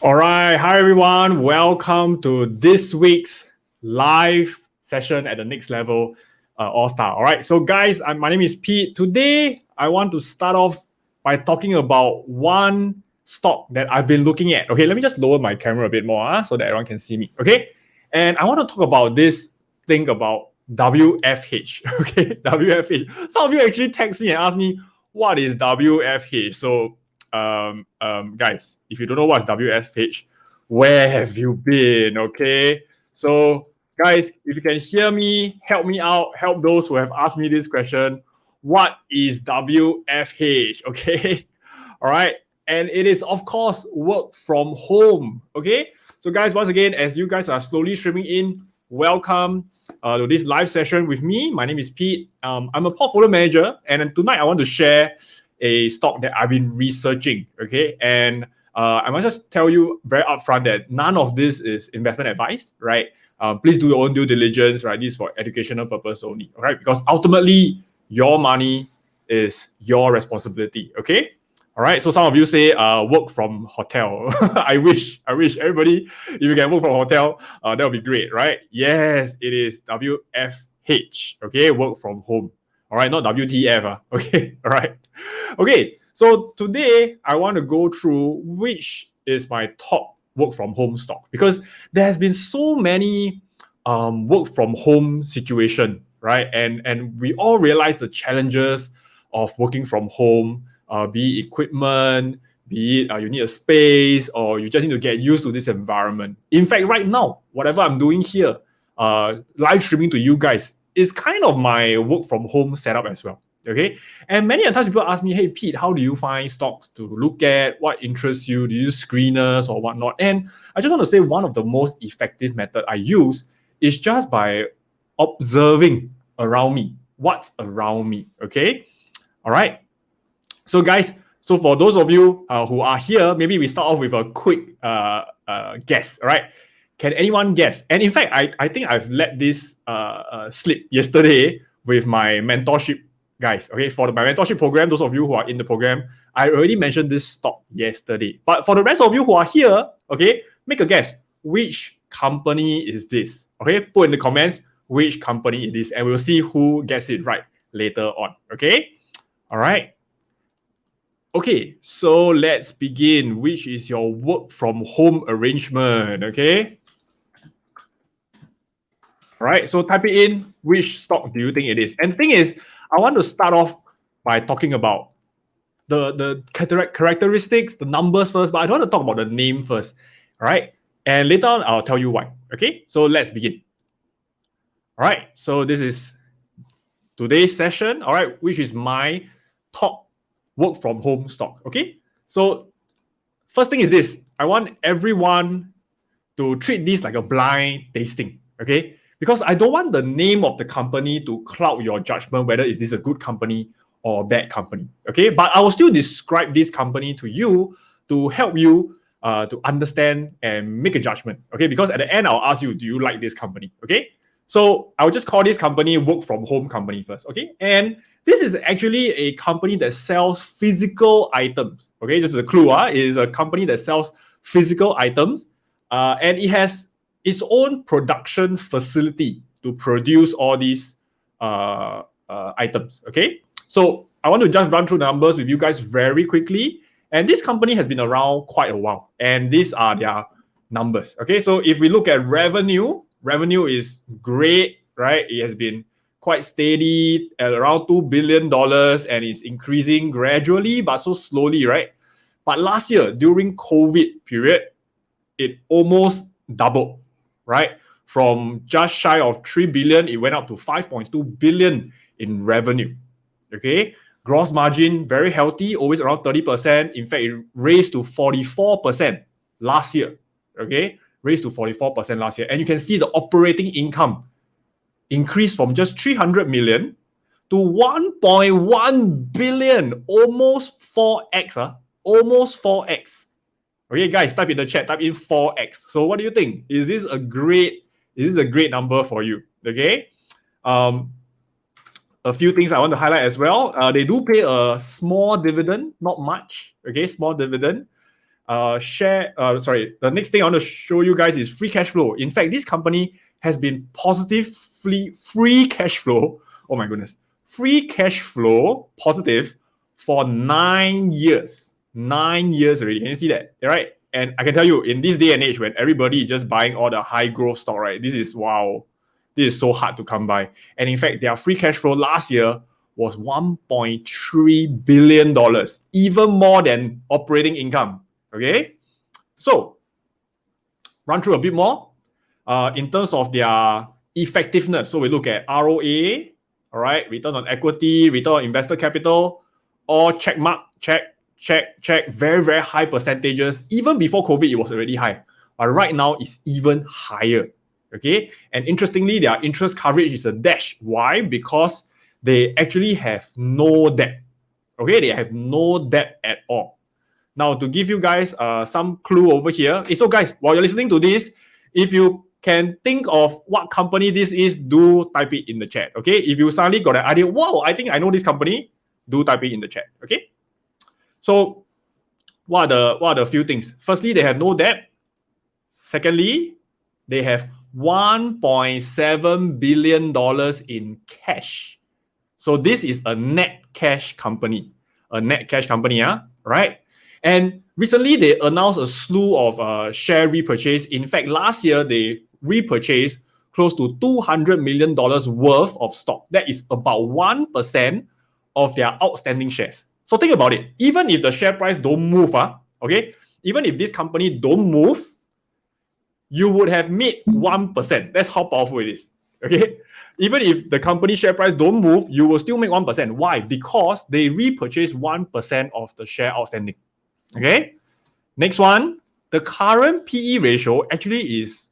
All right. Hi, everyone. Welcome to this week's live session at the Next Level All-Star. All right. So, guys, my name is Pete. Today, I want to start off by talking about one stock that I've been looking at. Okay, let me just lower my camera a bit more so that everyone can see me. Okay. And I want to talk about this thing about WFH. Okay, WFH. Some of you actually text me and ask me, what is WFH? So, guys, if you don't know what's WFH, where have you been? Okay, so guys, if you can hear me, help me out, help those who have asked me this question. What is WFH? Okay, all right, and it is of course work from home. Okay, so guys, once again, as you guys are slowly streaming in, welcome to this live session with me. My name is Pete. I'm a portfolio manager, and tonight I want to share a stock that I've been researching, okay? And I must just tell you very upfront that none of this is investment advice, right? Please do your own due diligence, right? This is for educational purpose only, all right? Because ultimately, your money is your responsibility, okay? All right, so some of you say work from hotel. I wish everybody, if you can work from hotel, that would be great, right? Yes, it is WFH, okay? Work from home. All right, not WTF. Okay, all right. Okay, so today I want to go through which is my top work from home stock because there has been so many work from home situation, right? And we all realize the challenges of working from home, be it equipment, be it you need a space, or you just need to get used to this environment. In fact, right now, whatever I'm doing here, live streaming to you guys, is kind of my work from home setup as well. Okay, and many times people ask me, hey Pete, how do you find stocks to look at? What interests you? Do you use screeners or whatnot? And I just want to say one of the most effective method I use is just by observing around me. What's around me? Okay, all right. So guys, so for those of you who are here, maybe we start off with a quick guess. All right. Can anyone guess? And in fact, I think I've let this slip yesterday with my mentorship guys. Okay, for my mentorship program, those of you who are in the program, I already mentioned this stock yesterday. But for the rest of you who are here, okay, make a guess. Which company is this? Okay, put in the comments which company it is, and we'll see who gets it right later on. Okay, all right. Okay, so let's begin. Which is your work from home arrangement? Okay. All right, so type it in. Which stock do you think it is? And the thing is, I want to start off by talking about the characteristics, the numbers first, but I don't want to talk about the name first. All right, and later on, I'll tell you why. Okay, so let's begin. All right, so this is today's session. All right, which is my top work from home stock. Okay, so first thing is this. I want everyone to treat this like a blind tasting. Okay, because I don't want the name of the company to cloud your judgment whether is this a good company or a bad company. Okay, but I will still describe this company to you to help you to understand and make a judgment. Okay, because at the end I'll ask you, do you like this company? Okay, so I'll just call this company work from home company first. Okay, and this is actually a company that sells physical items. Okay, just a clue. It is a company that sells physical items, and it has its own production facility to produce all these items. Okay, so I want to just run through the numbers with you guys very quickly. And this company has been around quite a while, and these are their numbers. Okay, so if we look at revenue is great, right? It has been quite steady at around $2 billion, and it's increasing gradually but so slowly, right? But last year during COVID period, it almost doubled, right? From just shy of 3 billion, it went up to 5.2 billion in revenue. Okay, gross margin very healthy, always around 30%. In fact, it raised to 44% last year. Okay, raised to 44% last year, and you can see the operating income increased from just 300 million to 1.1 billion, almost 4x. Almost 4x. Okay, guys, type in the chat, type in 4x. So what do you think? Is this a great number for you? Okay. A few things I want to highlight as well. They do pay a small dividend, not much. Okay, small dividend. the next thing I want to show you guys is free cash flow. In fact, this company has been positively free cash flow. Oh my goodness. Free cash flow positive for 9 years. 9 years already. Can you see that? Right? And I can tell you, in this day and age, when everybody is just buying all the high growth stock, right? This is wow. This is so hard to come by. And in fact, their free cash flow last year was $1.3 billion, even more than operating income. Okay? So, run through a bit more. In terms of their effectiveness, so we look at ROA, all right, return on equity, return on investor capital, all check mark, check. Very, very high percentages. Even before COVID, it was already high. But right now, it's even higher. Okay? And interestingly, their interest coverage is a dash. Why? Because they actually have no debt. Okay? They have no debt at all. Now, to give you guys some clue over here. So guys, while you're listening to this, if you can think of what company this is, do type it in the chat. Okay? If you suddenly got an idea, wow, I think I know this company, do type it in the chat. Okay? So, what are the few things? Firstly, they have no debt. Secondly, they have $1.7 billion in cash. So this is a net cash company. A net cash company, right? And recently, they announced a slew of share repurchase. In fact, last year, they repurchased close to $200 million worth of stock. That is about 1% of their outstanding shares. So think about it. Even if the share price don't move, okay? Even if this company don't move, you would have made 1%. That's how powerful it is. Okay? Even if the company share price don't move, you will still make 1%. Why? Because they repurchase 1% of the share outstanding. Okay? Next one, the current PE ratio actually is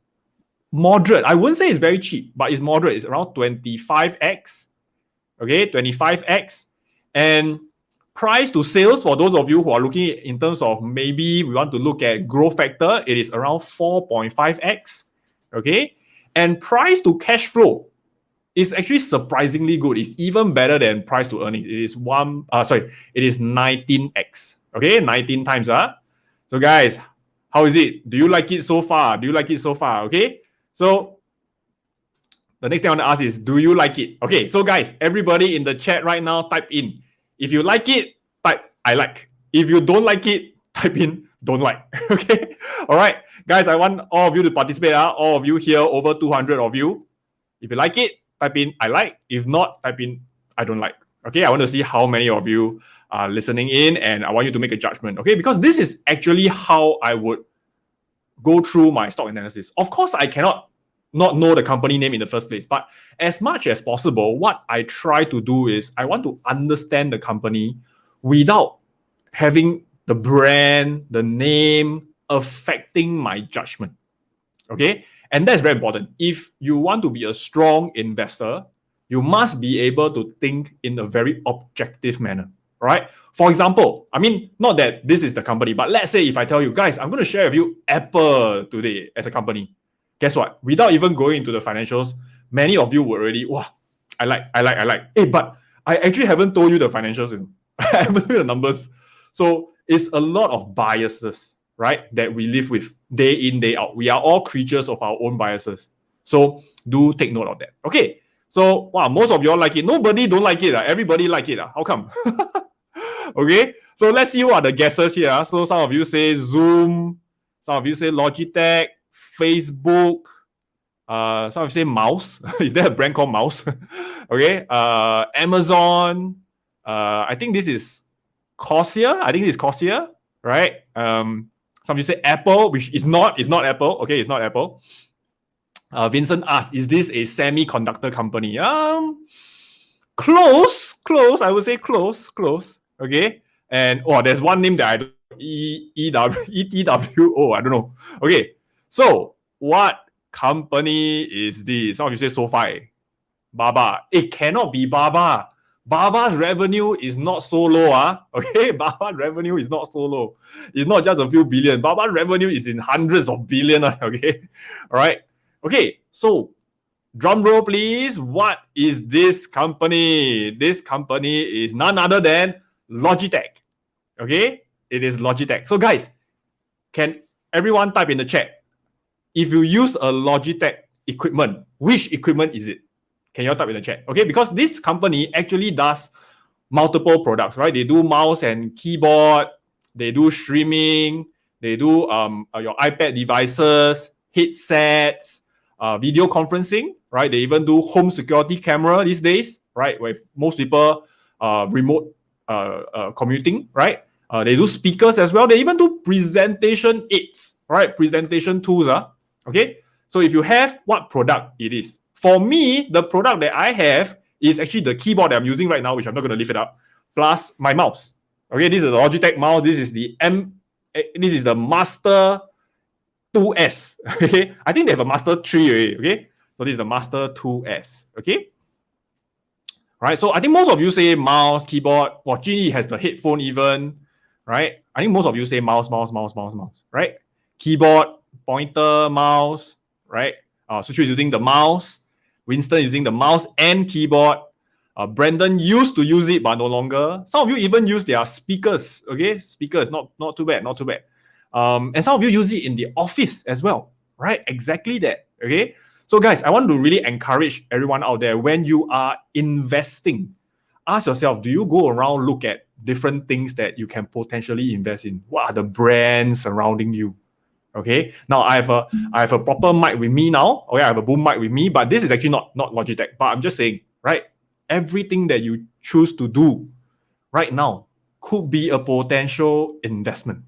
moderate. I wouldn't say it's very cheap, but it's moderate. It's around 25x. Okay? 25x. And price to sales, for those of you who are looking in terms of maybe we want to look at growth factor, it is around 4.5x. Okay? And price to cash flow is actually surprisingly good. It's even better than price to earnings. It is 19x. Okay? 19 times. So guys, how is it? Do you like it so far? Okay? So the next thing I want to ask is, do you like it? Okay, so guys, everybody in the chat right now, type in. If you like it, type I like. If you don't like it, type in don't like. Okay? All right. Guys, I want all of you to participate. All of you here, over 200 of you. If you like it, type in I like. If not, type in I don't like. Okay? I want to see how many of you are listening in, and I want you to make a judgment. Okay? Because this is actually how I would go through my stock analysis. Of course, I cannot not know the company name in the first place. But as much as possible, what I try to do is I want to understand the company without having the brand, the name affecting my judgment. Okay? And that's very important. If you want to be a strong investor, you must be able to think in a very objective manner. Right? For example, I mean, not that this is the company, but let's say if I tell you, guys, I'm going to share with you Apple today as a company. Guess what? Without even going into the financials, many of you were already, wow, I like. Hey, but I actually haven't told you the financials. I haven't told you the numbers. So it's a lot of biases, right, that we live with day in, day out. We are all creatures of our own biases. So do take note of that. Okay. So, wow, most of you all like it. Nobody don't like it. Everybody like it. How come? Okay. So let's see what are the guesses here. So some of you say Zoom. Some of you say Logitech. Facebook, some of you say mouse. Is there a brand called mouse? Okay. Amazon. I think this is Corsair. Right? Some of you say Apple, which is not Apple. Okay, it's not Apple. Vincent asked, is this a semiconductor company? Close. I would say close. Okay. And there's one name that I don't ETWO. I don't know. Okay. So, what company is this? Some of you say SoFi. Baba. It cannot be Baba. Baba's revenue is not so low. Okay? Baba's revenue is not so low. It's not just a few billion. Baba's revenue is in hundreds of billion. Okay? All right? Okay. So, drum roll, please. What is this company? This company is none other than Logitech. Okay? It is Logitech. So, guys, Can everyone type in the chat? If you use a Logitech equipment, which equipment is it? Can you all type in the chat? Okay, because this company actually does multiple products, right? They do mouse and keyboard, they do streaming, they do your iPad devices, headsets, video conferencing, right? They even do home security camera these days, right? Where most people remote commuting, right? They do speakers as well. They even do presentation aids, right? Presentation tools, okay? So if you have what product it is. For me, the product that I have is actually the keyboard that I'm using right now, which I'm not going to lift it up, plus my mouse. Okay, this is the Logitech mouse. This is the Master 2S. Okay, I think they have a Master 3 already. Okay, so this is the Master 2S. Okay, right. So I think most of you say mouse, keyboard. Well, Genie has the headphone even, right? I think most of you say mouse, right? Keyboard, pointer, mouse, right? Suchu is using the mouse. Winston using the mouse and keyboard. Brandon used to use it, but no longer. Some of you even use their speakers. Okay, speakers, not too bad. And some of you use it in the office as well, right? Exactly that. Okay. So guys, I want to really encourage everyone out there, when you are investing, ask yourself, do you go around look at different things that you can potentially invest in? What are the brands surrounding you? Okay. Now I have a proper mic with me now. Okay, I have a boom mic with me, but this is actually not Logitech. But I'm just saying, right? Everything that you choose to do right now could be a potential investment,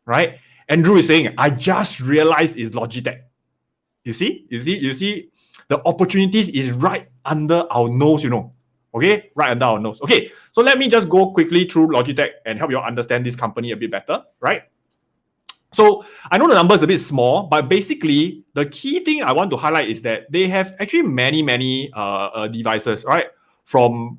right? Andrew is saying, I just realized it's Logitech. You see, the opportunities is right under our nose, okay, right under our nose. Okay, so let me just go quickly through Logitech and help you understand this company a bit better, right? So I know the number is a bit small, but basically the key thing I want to highlight is that they have actually many devices, right? From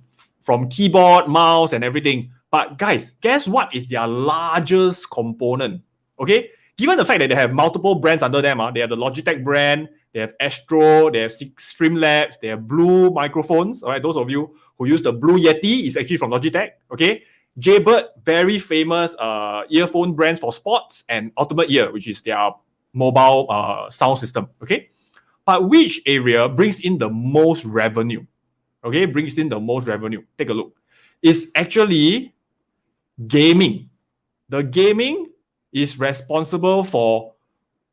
keyboard, mouse, and everything. But guys, guess what is their largest component? Okay, given the fact that they have multiple brands under them, they have the Logitech brand, they have Astro, they have Streamlabs, they have Blue microphones. All right, those of you who use the Blue Yeti is actually from Logitech. Okay. Jaybird, very famous earphone brands for sports, and Ultimate Ear, which is their mobile sound system. Okay, but which area brings in the most revenue? Okay, brings in the most revenue. Take a look. It's actually gaming. The gaming is responsible for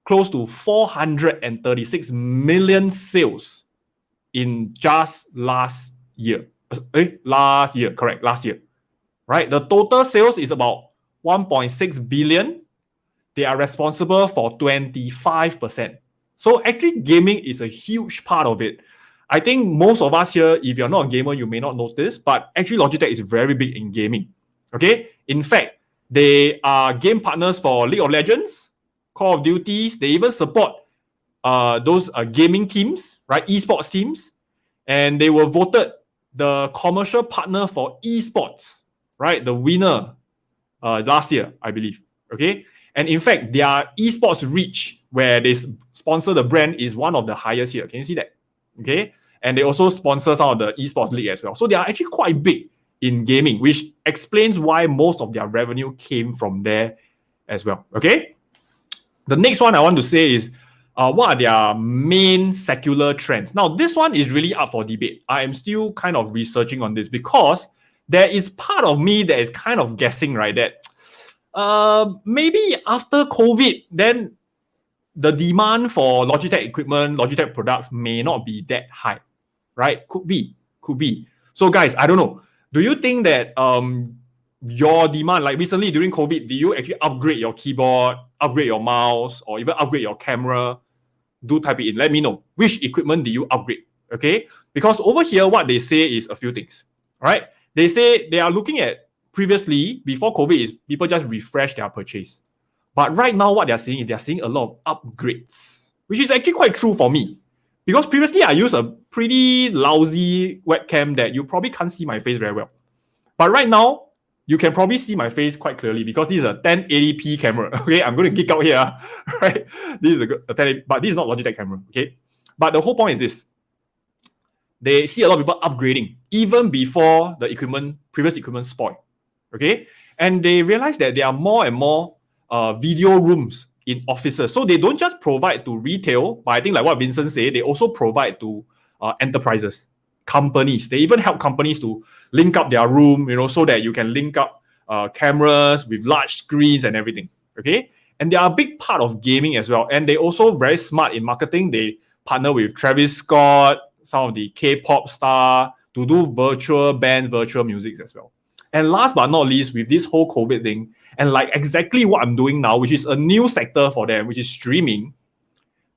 close to 436 million sales in just last year. Last year. Right? The total sales is about 1.6 billion. They are responsible for 25%. So actually gaming is a huge part of it. I think most of us here, if you're not a gamer, you may not notice, but actually Logitech is very big in gaming. Okay? In fact, they are game partners for League of Legends, Call of Duties. They even support those gaming teams, right? Esports teams. And they were voted the commercial partner for esports, right? The winner last year, I believe. Okay. And in fact, their esports reach, where they sponsor the brand, is one of the highest here. Can you see that? Okay. And they also sponsor some of the esports league as well. So they are actually quite big in gaming, which explains why most of their revenue came from there as well. Okay. The next one I want to say is, what are their main secular trends? Now, this one is really up for debate. I am still kind of researching on this because there is part of me that is kind of guessing, right, that maybe after COVID, then the demand for Logitech equipment, Logitech products may not be that high, right? Could be. So guys, I don't know. Do you think that your demand, like recently during COVID, do you actually upgrade your keyboard, upgrade your mouse, or even upgrade your camera? Do type it in. Let me know. Which equipment do you upgrade? Okay? Because over here, what they say is a few things, right? They say they are looking at previously, before COVID, is people just refresh their purchase. But right now, what they're seeing is they're seeing a lot of upgrades, which is actually quite true for me. Because previously, I used a pretty lousy webcam that you probably can't see my face very well. But right now, you can probably see my face quite clearly because this is a 1080p camera. Okay, I'm going to geek out here, right? This is a 1080p, but this is not Logitech camera. Okay, but the whole point is this: they see a lot of people upgrading even before the previous equipment spoil. Okay, and they realize that there are more and more video rooms in offices. So they don't just provide to retail, but I think like what Vincent said, they also provide to enterprises, companies. They even help companies to link up their room, so that you can link up cameras with large screens and everything. Okay, and they are a big part of gaming as well. And they also very smart in marketing. They partner with Travis Scott, some of the K-pop star, to do virtual bands, virtual music as well. And last but not least, with this whole COVID thing, and like exactly what I'm doing now, which is a new sector for them, which is streaming,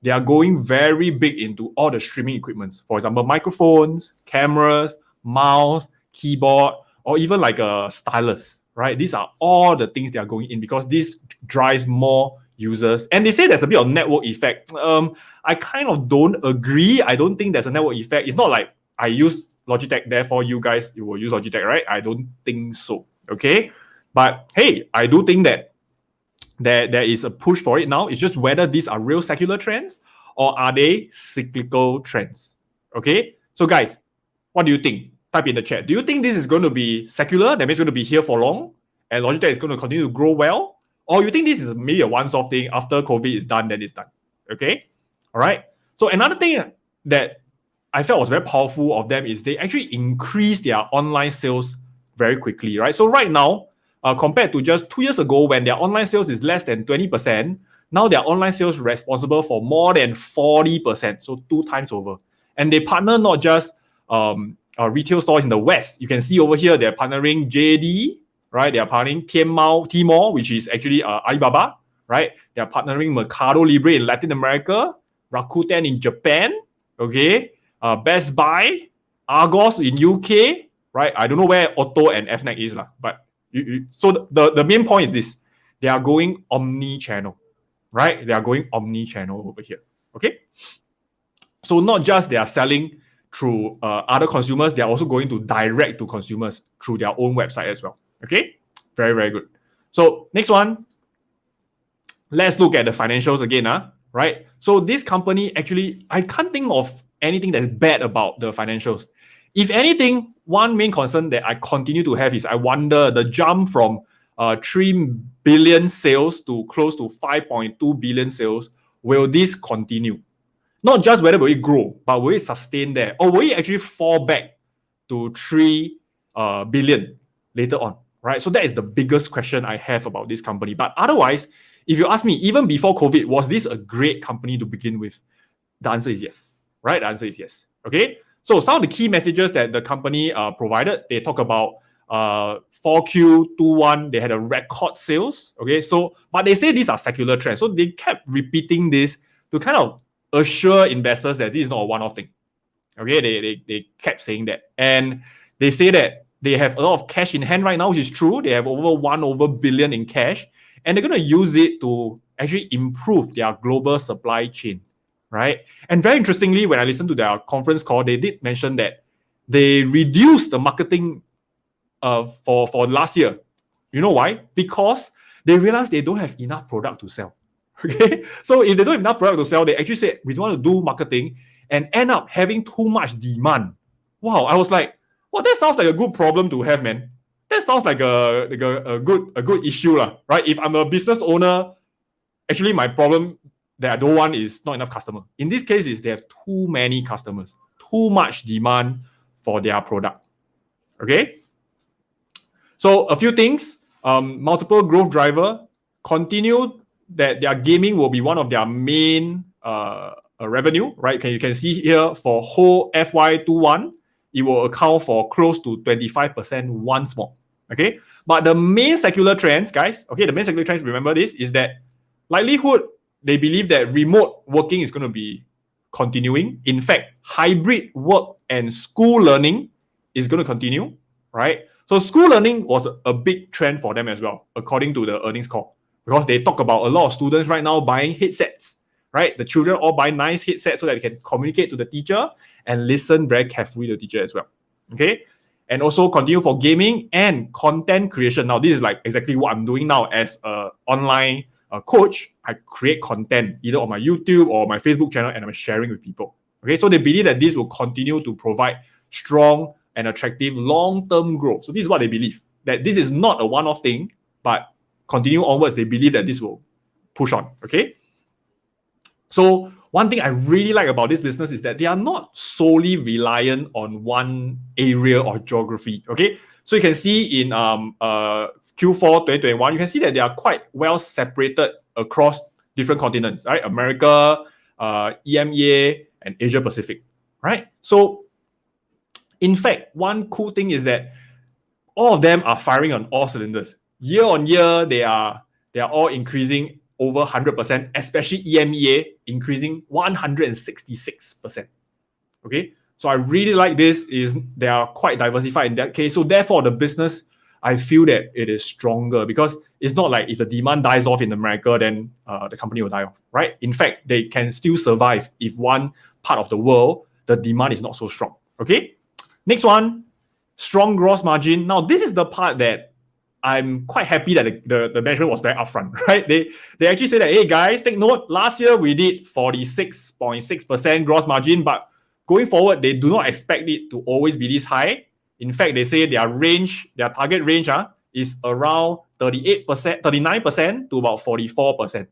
they are going very big into all the streaming equipments. For example, microphones, cameras, mouse, keyboard, or even like a stylus, right? These are all the things they are going in because this drives more users. And they say there's a bit of network effect. I kind of don't agree. I don't think there's a network effect. It's not like I use Logitech, therefore you guys, you will use Logitech, right? I don't think so, okay? But hey, I do think that there is a push for it now. It's just whether these are real secular trends or are they cyclical trends, okay? So guys, what do you think? Type in the chat. Do you think this is going to be secular? That means it's going to be here for long and Logitech is going to continue to grow well? Or you think this is maybe a once-off thing, after COVID is done, then it's done, okay? All right? So another thing that I felt was very powerful of them is they actually increased their online sales very quickly, right? So right now, compared to just 2 years ago when their online sales is less than 20%, now their online sales responsible for more than 40%, so 2 times over. And they partner not just retail stores in the West. You can see over here, they're partnering JD, right? They're partnering Tmall, which is actually Alibaba, right? They're partnering Mercado Libre in Latin America, Rakuten in Japan, okay? Best Buy, Argos in UK, right? I don't know where Otto and Fnac is, but so the main point is this: they are going omni-channel, right? They are going omni-channel over here, okay? So not just they are selling through other consumers, they are also going to direct to consumers through their own website as well, okay? Very, very good. So next one, let's look at the financials again, right? So this company actually, I can't think of anything that's bad about the financials. If anything, one main concern that I continue to have is I wonder the jump from 3 billion sales to close to 5.2 billion sales, will this continue? Not just whether will it grow, but will it sustain there? Or will it actually fall back to 3 billion later on, right? So that is the biggest question I have about this company. But otherwise, if you ask me, even before COVID, was this a great company to begin with? The answer is yes, right? The answer is yes, okay? So some of the key messages that the company provided, they talk about 4Q21, they had a record sales, okay? So, but they say these are secular trends. So they kept repeating this to kind of assure investors that this is not a one-off thing, okay? They kept saying that. And they say that they have a lot of cash in hand right now, which is true. They have over $1 billion in cash, and they're going to use it to actually improve their global supply chain, right? And very interestingly, when I listened to their conference call, they did mention that they reduced the marketing for last year. You know why? Because they realized they don't have enough product to sell. Okay, so if they don't have enough product to sell, they actually said we don't want to do marketing and end up having too much demand. Wow, I was like, well, that sounds like a good problem to have, man. That sounds like a good issue, right? If I'm a business owner, actually my problem that I don't want is not enough customer. In this case, is they have too many customers, too much demand for their product. Okay. So a few things, multiple growth driver, continue that their gaming will be one of their main revenue, right? You can see here for whole FY21, it will account for close to 25% once more. Okay. But the main secular trends, guys, okay, the main secular trends, remember this, is that likelihood, they believe that remote working is going to be continuing. In fact, hybrid work and school learning is going to continue, right? So school learning was a big trend for them as well, according to the earnings call, because they talk about a lot of students right now buying headsets, right? The children all buy nice headsets so that they can communicate to the teacher and listen very carefully to the teacher as well, okay? And also continue for gaming and content creation. Now, this is like exactly what I'm doing now as an online coach. I create content either on my YouTube or my Facebook channel, and I'm sharing with people. Okay, so they believe that this will continue to provide strong and attractive long-term growth. So this is what they believe, that this is not a one-off thing, but continue onwards, they believe that this will push on. Okay. So one thing I really like about this business is that they are not solely reliant on one area or geography. Okay. So you can see in Q4 2021, you can see that they are quite well separated across different continents, right? America, EMEA, and Asia Pacific, right? So in fact, one cool thing is that all of them are firing on all cylinders. Year on year, they are all increasing over 100%, especially EMEA increasing 166%. Okay, so I really like this. Is they are quite diversified in that case. So therefore, the business, I feel that it is stronger because it's not like if the demand dies off in America, then the company will die off, right? In fact, they can still survive if one part of the world the demand is not so strong. Okay, next one, strong gross margin. Now this is the part that I'm quite happy that the management was very upfront, right? They actually say that, hey guys, take note, last year we did 46.6% gross margin, but going forward, they do not expect it to always be this high. In fact, they say their target range is around 38%, 39% to about 44%.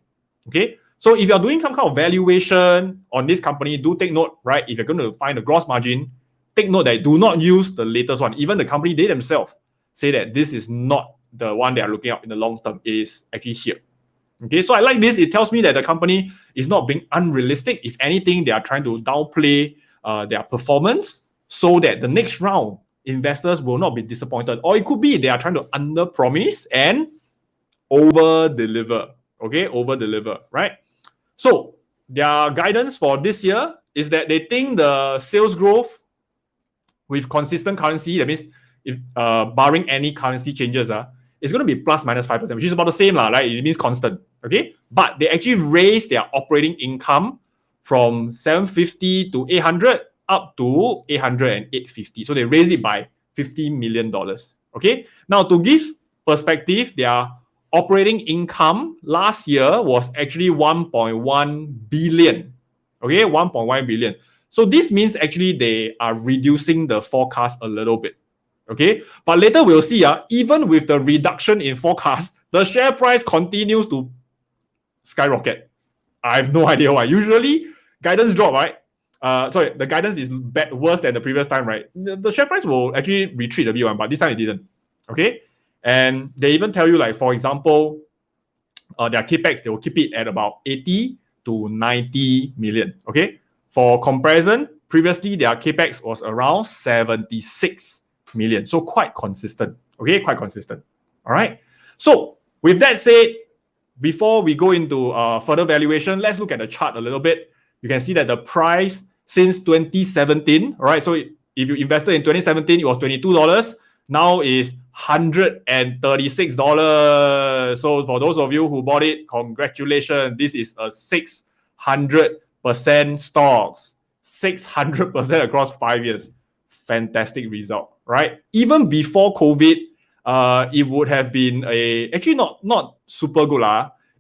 Okay. So if you're doing some kind of valuation on this company, do take note, right? If you're going to find the gross margin, take note that do not use the latest one. Even the company, they themselves say that this is not the one they are looking at in the long term. It is actually here. Okay, so I like this. It tells me that the company is not being unrealistic. If anything, they are trying to downplay their performance so that the next round investors will not be disappointed. Or it could be they are trying to under-promise and over-deliver. Okay, over-deliver, right? So their guidance for this year is that they think the sales growth with consistent currency, that means if barring any currency changes, it's going to be plus minus 5%, which is about the same, right? It means constant. Okay, but they actually raised their operating income from 750 to 800 up to 800 and 850. So they raised it by $50 million. Okay, now to give perspective, their operating income last year was actually 1.1 billion. Okay, 1.1 billion. So this means actually they are reducing the forecast a little bit. Okay, but later we'll see, even with the reduction in forecast, the share price continues to skyrocket. I have no idea why. Usually, guidance drop, right? The guidance is worse than the previous time, right? The share price will actually retreat a bit, but this time it didn't. Okay, and they even tell you, like, for example, their capex, they will keep it at about 80 to 90 million. Okay, for comparison, previously their capex was around 76 million, so quite consistent. Okay, quite consistent. All right. So with that said, before we go into further valuation, let's look at the chart a little bit. You can see that the price since 2017, all right, so if you invested in 2017, it was $22. Now is $136. So for those of you who bought it, congratulations. This is a 600% stocks, 600% across 5 years. Fantastic result, right? Even before COVID, it would have been actually not super good.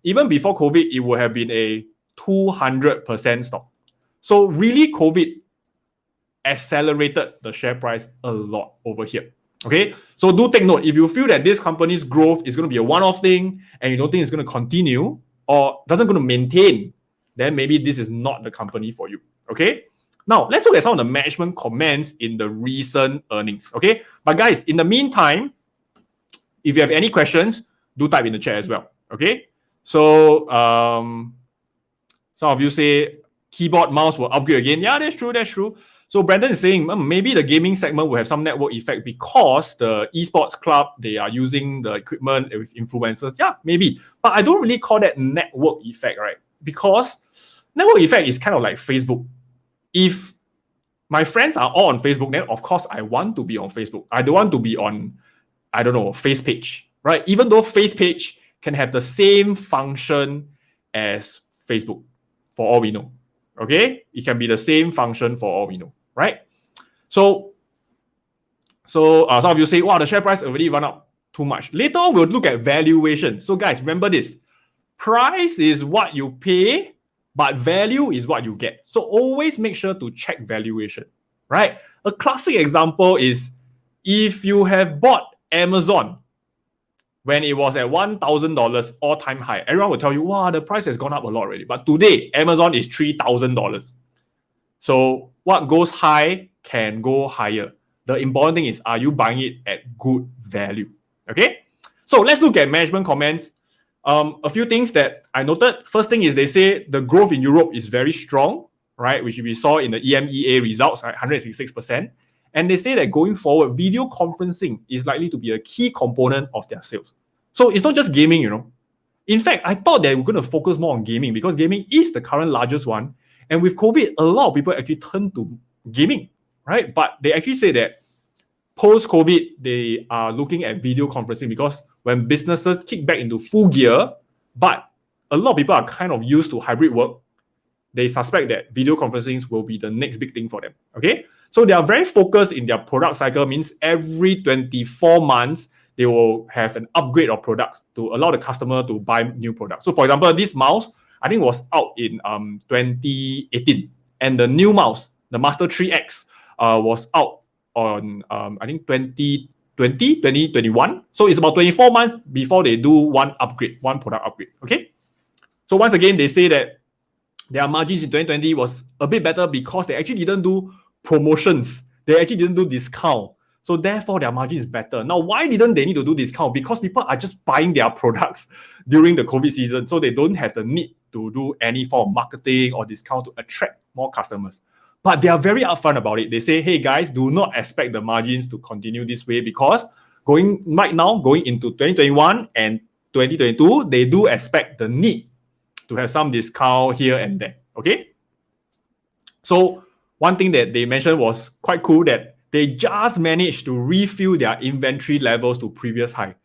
Even before COVID, it would have been a 200% stock. So really, COVID accelerated the share price a lot over here. Okay, so do take note. If you feel that this company's growth is going to be a one-off thing and you don't think it's going to continue or doesn't going to maintain, then maybe this is not the company for you. Okay, now let's look at some of the management comments in the recent earnings. Okay, but guys, in the meantime, if you have any questions, do type in the chat as well. Okay, so some of you say keyboard mouse will upgrade again. Yeah, that's true. That's true. So Brandon is saying maybe the gaming segment will have some network effect because the esports club, they are using the equipment with influencers. Yeah, maybe. But I don't really call that network effect, right? Because network effect is kind of like Facebook. If my friends are all on Facebook, then of course I want to be on Facebook. I don't want to be on, I don't know, face page, right? Even though face page can have the same function as Facebook, for all we know. Okay? It can be the same function for all we know. Right? So some of you say, wow, the share price already run up too much. Later on, we'll look at valuation. So guys, remember this. Price is what you pay, but value is what you get. So always make sure to check valuation. Right? A classic example is if you have bought Amazon when it was at $1,000 all-time high, everyone will tell you, wow, the price has gone up a lot already. But today, Amazon is $3,000. So what goes high can go higher. The important thing is, are you buying it at good value? Okay? So let's look at management comments. A few things that I noted. First thing is they say the growth in Europe is very strong, right? Which we saw in the EMEA results, right? 166%. And they say that going forward, video conferencing is likely to be a key component of their sales. So it's not just gaming, In fact, I thought they were going to focus more on gaming because gaming is the current largest one. And with COVID, a lot of people actually turn to gaming, right? But they actually say that post-COVID, they are looking at video conferencing because when businesses kick back into full gear, but a lot of people are kind of used to hybrid work, they suspect that video conferencing will be the next big thing for them, okay? So they are very focused in their product cycle, means every 24 months, they will have an upgrade of products to allow the customer to buy new products. So for example, this mouse, I think was out in 2018. And the new mouse, the Master 3X, was out on, I think 2021. So it's about 24 months before they do one product upgrade, okay? So once again, they say that their margins in 2020 was a bit better because they actually didn't do promotions. They actually didn't do discount. So therefore, their margin is better. Now, why didn't they need to do discount? Because people are just buying their products during the COVID season. So they don't have the need to do any form of marketing or discount to attract more customers. But they are very upfront about it. They say, hey guys, do not expect the margins to continue this way because going into 2021 and 2022, they do expect the need to have some discount here and there, okay? So one thing that they mentioned was quite cool that they just managed to refill their inventory levels to previous high,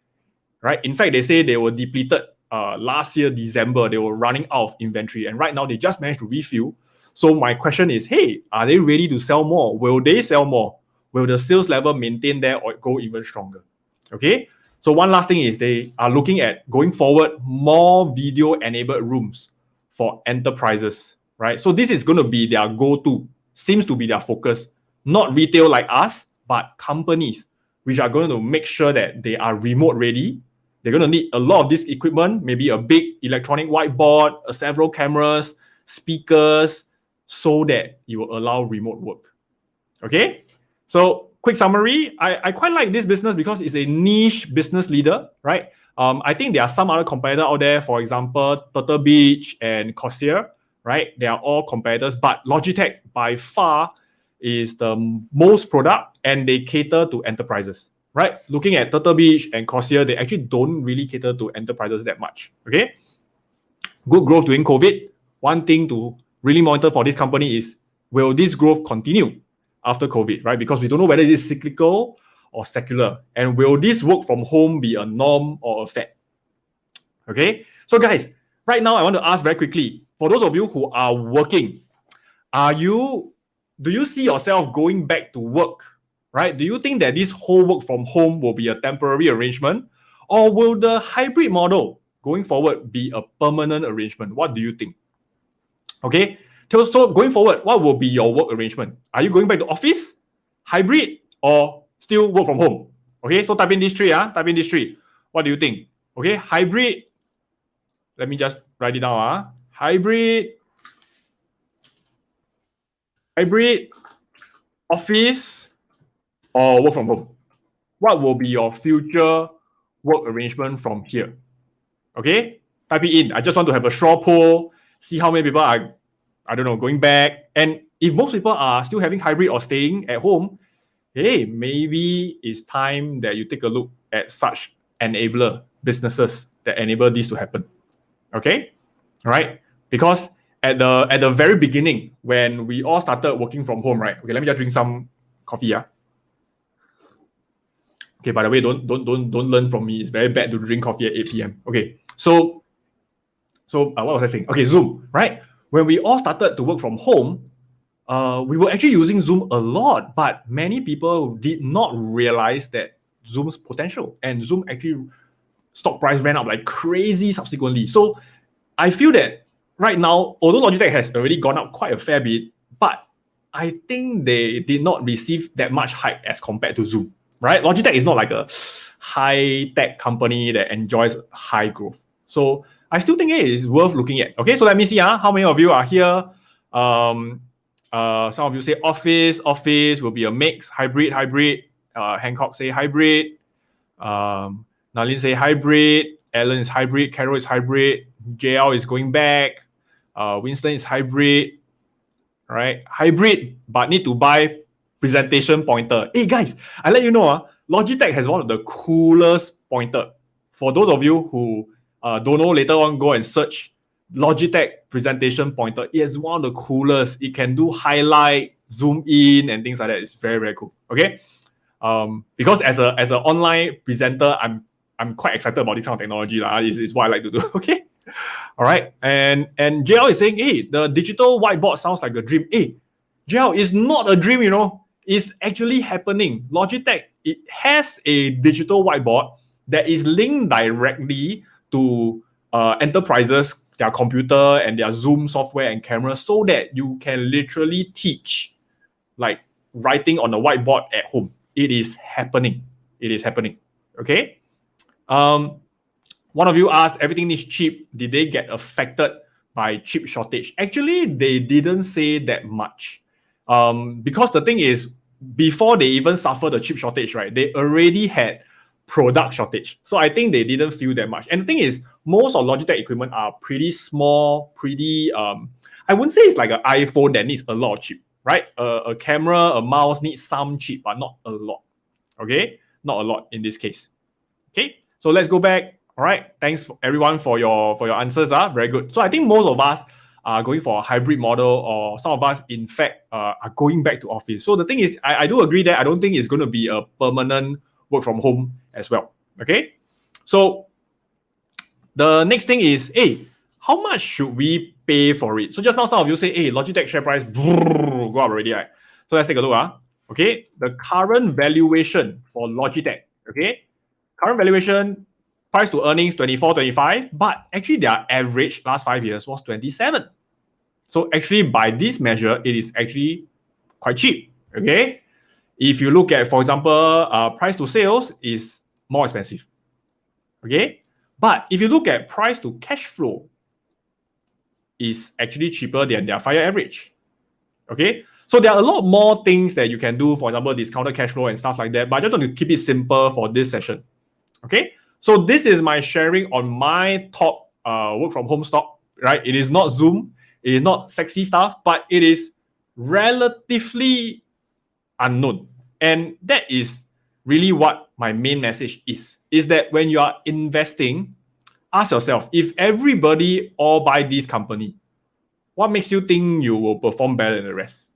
right? In fact, they say they were depleted last year, December, they were running out of inventory. And right now they just managed to refill. So my question is, hey, are they ready to sell more? Will they sell more? Will the sales level maintain there or go even stronger? Okay. So one last thing is they are looking at going forward more video enabled rooms for enterprises, right? So this is going to be their go-to, seems to be their focus, not retail like us, but companies which are going to make sure that they are remote ready. They're going to need a lot of this equipment, maybe a big electronic whiteboard, several cameras, speakers, so that it will allow remote work. Okay? So quick summary, I quite like this business because it's a niche business leader, right? I think there are some other competitors out there, for example, Turtle Beach and Corsair, right? They are all competitors, but Logitech by far is the most product and they cater to enterprises, right? Looking at Turtle Beach and Corsair, they actually don't really cater to enterprises that much, okay? Good growth during COVID. One thing to really monitor for this company is, will this growth continue after COVID, right? Because we don't know whether it is cyclical or secular. And will this work from home be a norm or a fad? Okay, so guys, right now I want to ask very quickly, for those of you who are working, do you see yourself going back to work, right? Do you think that this whole work from home will be a temporary arrangement, or will the hybrid model going forward be a permanent arrangement? What do you think? Okay, so going forward, what will be your work arrangement? Are you going back to office, hybrid, or still work from home? Okay, so type in these three. What do you think? Okay, hybrid. Let me just write it down. Hybrid, office, or work from home. What will be your future work arrangement from here? Okay, type it in. I just want to have a straw poll, see how many people are, going back. And if most people are still having hybrid or staying at home, hey, maybe it's time that you take a look at such enabler businesses that enable this to happen. Okay, all right? Because at the very beginning, when we all started working from home, right? Okay, let me just drink some coffee. Okay, by the way, don't learn from me. It's very bad to drink coffee at 8 p.m. Okay, so what was I saying? Okay, Zoom, right? When we all started to work from home, we were actually using Zoom a lot, but many people did not realize that Zoom's potential, and Zoom actually stock price ran up like crazy subsequently. So I feel that right now, although Logitech has already gone up quite a fair bit, but I think they did not receive that much hype as compared to Zoom, right? Logitech is not like a high-tech company that enjoys high growth. So I still think it is worth looking at. Okay, so let me see how many of you are here. Some of you say office will be a mix, hybrid. Hancock say hybrid. Nalin say hybrid. Alan is hybrid. Carol is hybrid. JL is going back. Winston is hybrid. Right? Hybrid, but need to buy presentation pointer. Hey guys, I let you know, Logitech has one of the coolest pointer. For those of you who don't know, later on go and search Logitech presentation pointer. It is one of the coolest. It can do highlight, zoom in, and things like that. It's very, very cool. Okay. Because as an online presenter, I'm quite excited about this kind of technology. Is what I like to do. Okay. All right. And JL is saying, hey, the digital whiteboard sounds like a dream. Hey, JL, it's not a dream, It's actually happening. Logitech, it has a digital whiteboard that is linked directly to enterprises, their computer and their Zoom software and camera, so that you can literally teach like writing on a whiteboard at home. It is happening. Okay. One of you asked, everything is cheap. Did they get affected by chip shortage? Actually, they didn't say that much. Because the thing is, before they even suffer the chip shortage, right, they already had product shortage. So I think they didn't feel that much. And the thing is, most of Logitech equipment are pretty small, I wouldn't say it's like an iPhone that needs a lot of chip, right? A camera, a mouse needs some chip, but not a lot. Okay? Not a lot in this case. Okay? So let's go back. All right. Thanks everyone for your answers. Very good. So I think most of us are going for a hybrid model, or some of us, in fact, are going back to office. So the thing is, I do agree that I don't think it's going to be a permanent work from home as well. Okay. So the next thing is, hey, how much should we pay for it? So just now, some of you say, hey, Logitech share price go up already, right? So let's take a look. Okay. The current valuation for Logitech. Okay. Current valuation, price to earnings 24, 25, but actually their average last 5 years was 27. So actually by this measure, it is actually quite cheap. Okay. If you look at, for example, price to sales is more expensive. Okay. But if you look at price to cash flow, is actually cheaper than their 5-year average. Okay. So there are a lot more things that you can do, for example, discounted cash flow and stuff like that. But I just want to keep it simple for this session. Okay. So this is my sharing on my top work from home stock, right? It is not Zoom. It is not sexy stuff, but it is relatively unknown. And that is really what my main message is that when you are investing, ask yourself, if everybody all buy this company, what makes you think you will perform better than the rest?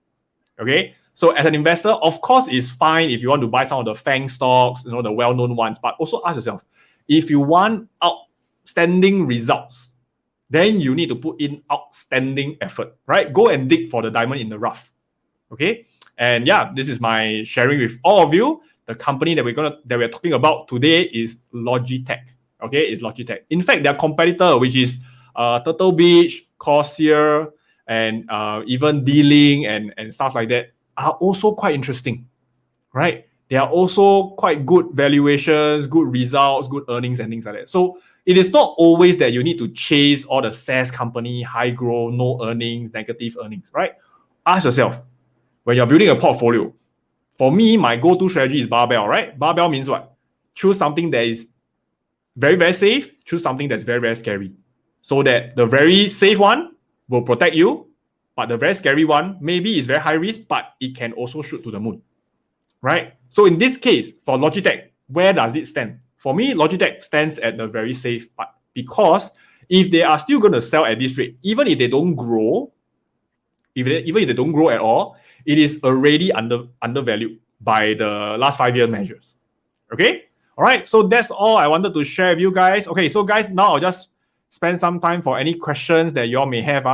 Okay. So as an investor, of course, it's fine if you want to buy some of the FANG stocks, the well-known ones, but also ask yourself, if you want outstanding results, then you need to put in outstanding effort, right? Go and dig for the diamond in the rough. Okay. And yeah, this is my sharing with all of you. The company that we're talking about today is Logitech. Okay, it's Logitech. In fact, their competitor, which is Turtle Beach, Corsair, and even D-Link and stuff like that, are also quite interesting, right? They are also quite good valuations, good results, good earnings, and things like that. So it is not always that you need to chase all the SaaS company, high growth, no earnings, negative earnings, right? Ask yourself, when you're building a portfolio, for me, my go-to strategy is barbell, right? Barbell means what? Choose something that is very, very safe, choose something that's very, very scary. So that the very safe one will protect you, but the very scary one maybe is very high risk, but it can also shoot to the moon, right? So in this case, for Logitech, where does it stand? For me, Logitech stands at the very safe part, because if they are still going to sell at this rate, even if they don't grow, even if they don't grow at all, it is already undervalued by the last 5 year measures. Okay? All right. So that's all I wanted to share with you guys. Okay. So guys, now I'll just spend some time for any questions that y'all may have.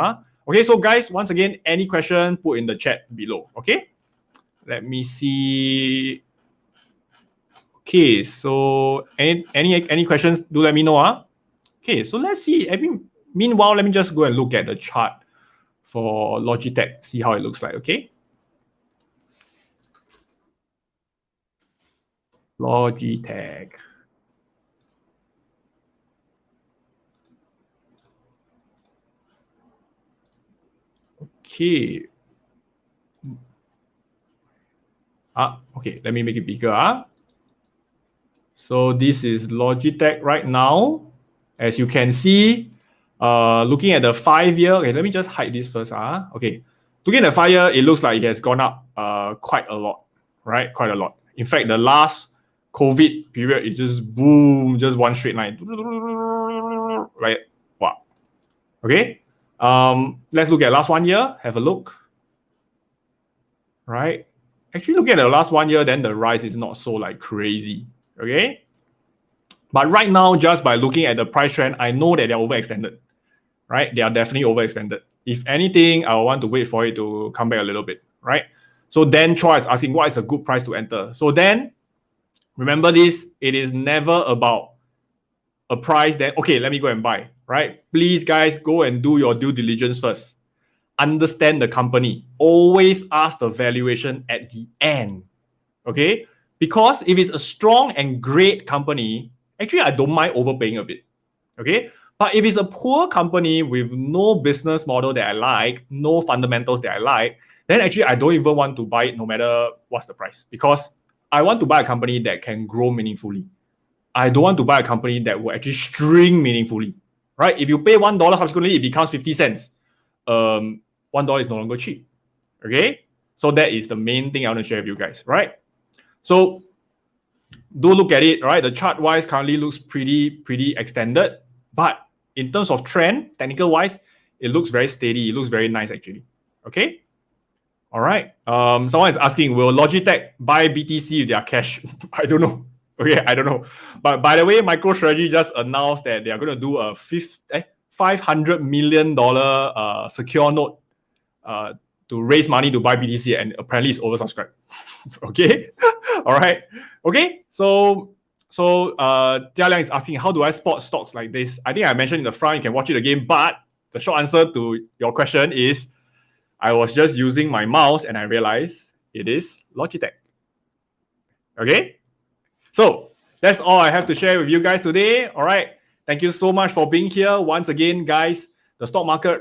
Okay. So guys, once again, any question, put in the chat below. Okay. Let me see. Okay. So any questions, do let me know. Okay. So let's see. Meanwhile, let me just go and look at the chart for Logitech, see how it looks like. Okay. Logitech. Okay. Okay, let me make it bigger. So this is Logitech right now. As you can see, looking at the 5-year, okay, let me just hide this first. Okay, looking at the 5-year, it looks like it has gone up quite a lot, right? Quite a lot. In fact, the last COVID period, it just boom, just one straight line. Right? Wow. Okay. Let's look at last 1 year. Have a look. Right? Actually, looking at the last 1 year, then the rise is not so like crazy. Okay. But right now, just by looking at the price trend, I know that they're overextended. Right? They are definitely overextended. If anything, I want to wait for it to come back a little bit. Right? So then Chua is asking, what is a good price to enter? So then, remember this, it is never about a price that, okay, let me go and buy. Right? Please, guys, go and do your due diligence first. Understand the company. Always ask the valuation at the end. Okay? Because if it's a strong and great company, actually, I don't mind overpaying a bit. Okay? But if it's a poor company with no business model that I like, no fundamentals that I like, then actually I don't even want to buy it no matter what's the price. Because I want to buy a company that can grow meaningfully. I don't want to buy a company that will actually shrink meaningfully. Right? If you pay $1 subsequently, it becomes 50 cents. $1 is no longer cheap. Okay? So that is the main thing I want to share with you guys, right? So do look at it, right? The chart wise currently looks pretty extended, but in terms of trend, technical wise, it looks very steady. It looks very nice actually. Okay. All right. Someone is asking, will Logitech buy BTC with their cash? I don't know. Okay, I don't know. But by the way, MicroStrategy just announced that they are going to do a $500 million secure note to raise money to buy BTC, and apparently it's oversubscribed. Okay. All right. Okay. So Jia Liang is asking, how do I spot stocks like this? I think I mentioned in the front, you can watch it again, but the short answer to your question is I was just using my mouse and I realized it is Logitech. Okay. So that's all I have to share with you guys today. All right. Thank you so much for being here. Once again, guys, the stock market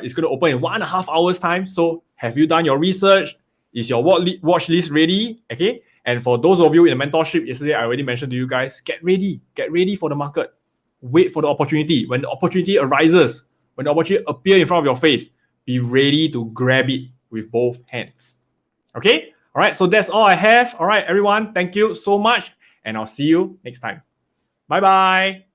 is going to open in 1.5 hours time. So have you done your research? Is your watch list ready? Okay. And for those of you in the mentorship yesterday, I already mentioned to you guys, get ready for the market. Wait for the opportunity. When the opportunity arises, when the opportunity appears in front of your face, be ready to grab it with both hands. Okay. All right. So that's all I have. All right, everyone. Thank you so much. And I'll see you next time. Bye-bye.